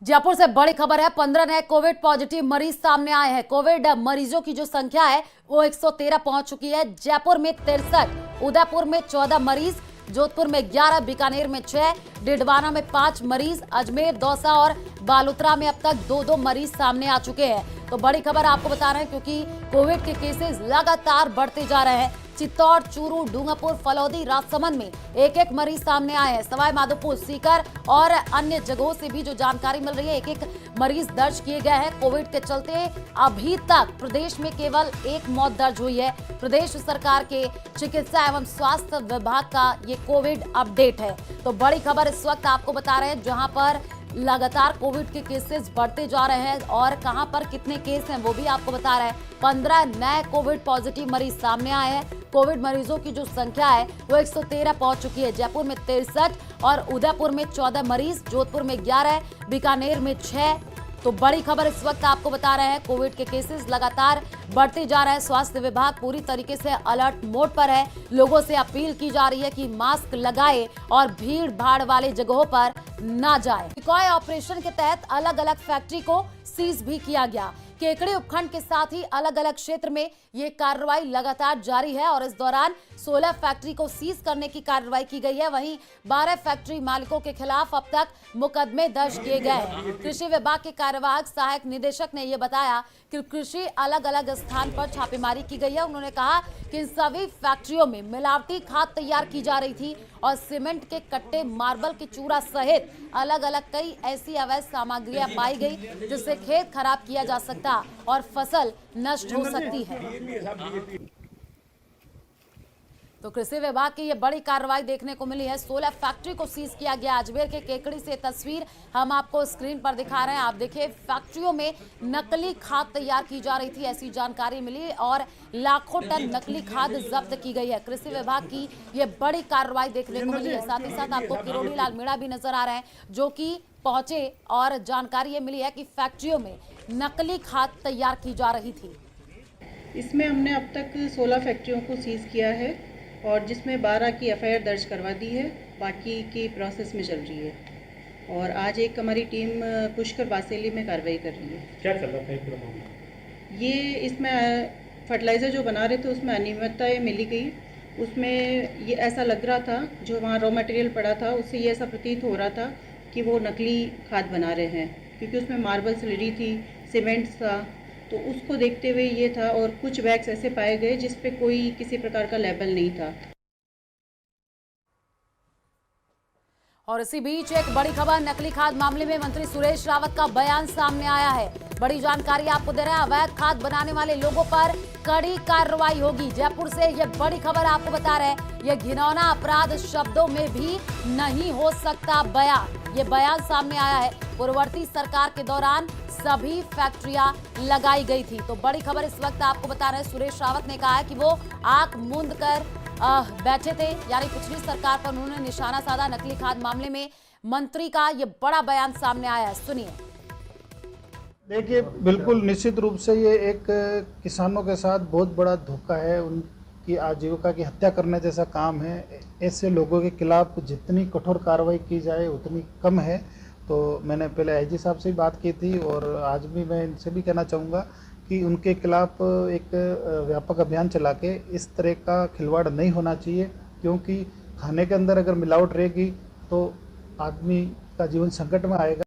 जयपुर से बड़ी खबर है। 15 नए कोविड पॉजिटिव मरीज सामने आए हैं। कोविड मरीजों की जो संख्या है वो 113 पहुंच चुकी है। जयपुर में 63, उदयपुर में 14 मरीज, जोधपुर में 11, बीकानेर में 6, डिडवाना में 5 मरीज, अजमेर, दौसा और बालोतरा में अब तक 2-2 मरीज सामने आ चुके हैं। तो बड़ी खबर आपको बता रहे हैं क्योंकि कोविड के केसेस लगातार बढ़ते जा रहे हैं। चित्तौड़, चूरू, डूंगरपुर, फलौदी, राजसमंद में एक-एक मरीज सामने आए हैं। सवाई माधोपुर, सीकर और अन्य जगहों से भी जो जानकारी मिल रही है, एक-एक मरीज दर्ज किए गए हैं। कोविड के चलते अभी तक प्रदेश में केवल 1 मौत दर्ज हुई है। प्रदेश सरकार के चिकित्सा एवं स्वास्थ्य विभाग का ये कोविड अपडेट है। तो बड़ी खबर इस वक्त आपको बता रहे हैं, जहां पर लगातार कोविड के केसेस बढ़ते जा रहे हैं और कहां पर कितने केस हैं वो भी आपको बता रहे हैं। 15 नए कोविड पॉजिटिव मरीज सामने आए हैं। कोविड मरीजों की जो संख्या है वो 113 पहुंच चुकी है। जयपुर में 63 और उदयपुर में 14 मरीज, जोधपुर में 11, बीकानेर में 6। तो बड़ी खबर इस वक्त आपको बता रहे हैं, कोविड के केसेस लगातार बढ़ते जा रहे हैं। स्वास्थ्य विभाग पूरी तरीके से अलर्ट मोड पर है। लोगों से अपील की जा रही है कि मास्क लगाए और भीड़ भाड़ वाले जगहों पर ना जाए। डिकॉय ऑपरेशन के तहत अलग अलग फैक्ट्री को सीज भी किया गया। केकड़ी उपखंड के साथ ही अलग अलग क्षेत्र में ये कार्रवाई लगातार जारी है और इस दौरान 16 फैक्ट्री को सीज करने की कार्रवाई की गई है। वहीं 12 फैक्ट्री मालिकों के खिलाफ अब तक मुकदमे दर्ज किए गए हैं। कृषि विभाग के कार्यवाहक सहायक निदेशक ने यह बताया कि कृषि अलग अलग स्थान पर छापेमारी की गई है। उन्होंने कहा कि इन सभी फैक्ट्रियों में मिलावटी खाद तैयार की जा रही थी और सीमेंट के कट्टे, मार्बल के चूरा सहित अलग अलग कई ऐसी अवैध सामग्रियां पाई गई जिससे खेत खराब किया जा सकता और फसल नष्ट हो सकती है। तो कृषि विभाग की ये बड़ी कार्रवाई देखने को मिली है। 16 फैक्ट्री को सीज किया गया। अजमेर के केकड़ी से तस्वीर हम आपको स्क्रीन पर दिखा रहे हैं। आप देखिए, फैक्ट्रियों में नकली खाद तैयार की जा रही थी, ऐसी जानकारी मिली और लाखों टन नकली खाद जब्त की गई है। कृषि विभाग की ये बड़ी कार्रवाई देखने को मिली है। साथ ही साथ आपको किरोड़ी लाल मीणा भी नजर आ रहे हैं जो कि पहुंचे और जानकारी ये मिली है कि फैक्ट्रियों में नकली खाद तैयार की जा रही थी। इसमें हमने अब तक 16 फैक्ट्रियों को सीज किया है और जिसमें 12 की एफआईआर दर्ज करवा दी है, बाकी की प्रोसेस में चल रही है। और आज एक हमारी टीम पुष्कर बासेली में कार्रवाई कर रही है। क्या चल रहा था पूरा मामला? ये इसमें फर्टिलाइज़र जो बना रहे थे उसमें अनियमितताएं मिली गई। उसमें ये ऐसा लग रहा था, जो वहाँ रॉ मटेरियल पड़ा था उससे ये ऐसा प्रतीत हो रहा था कि वो नकली खाद बना रहे हैं, क्योंकि उसमें मार्बल स्लरी थी, सीमेंट था, तो उसको देखते हुए ये था। और कुछ बैग्स ऐसे पाए गए जिस पे कोई किसी प्रकार का लेबल नहीं था। और इसी बीच एक बड़ी खबर, नकली खाद मामले में मंत्री सुरेश रावत का बयान सामने आया है। बड़ी जानकारी आपको दे रहे हैं, अवैध खाद बनाने वाले लोगों पर कड़ी कार्रवाई होगी। जयपुर से यह बड़ी खबर आपको बता रहे हैं, यह घिनौना अपराध शब्दों में भी नहीं हो सकता बयान। ये बयान सामने आया है। पूर्ववर्ती सरकार के दौरान सभी फैक्ट्रियां लगाई गई थी। तो बड़ी खबर इस वक्त आपको बता रहे हैं, सुरेश रावत ने कहा है कि वो आंख मूंद कर बैठे थे, यानी पिछली सरकार पर उन्होंने निशाना साधा। नकली खाद मामले में मंत्री का ये बड़ा बयान सामने आया है, सुनिए। देखिए, बिल्कुल निश्चित रूप से ये एक किसानों के साथ बहुत बड़ा धोखा है, उनकी आजीविका की हत्या करने जैसा काम है। ऐसे लोगों के खिलाफ जितनी कठोर कार्रवाई की जाए उतनी कम है। तो मैंने पहले आईजी साहब से भी बात की थी और आज भी मैं इनसे भी कहना चाहूँगा कि उनके खिलाफ एक व्यापक अभियान चला के इस तरह का खिलवाड़ नहीं होना चाहिए, क्योंकि खाने के अंदर अगर मिलावट रहेगी तो आदमी का जीवन संकट में आएगा।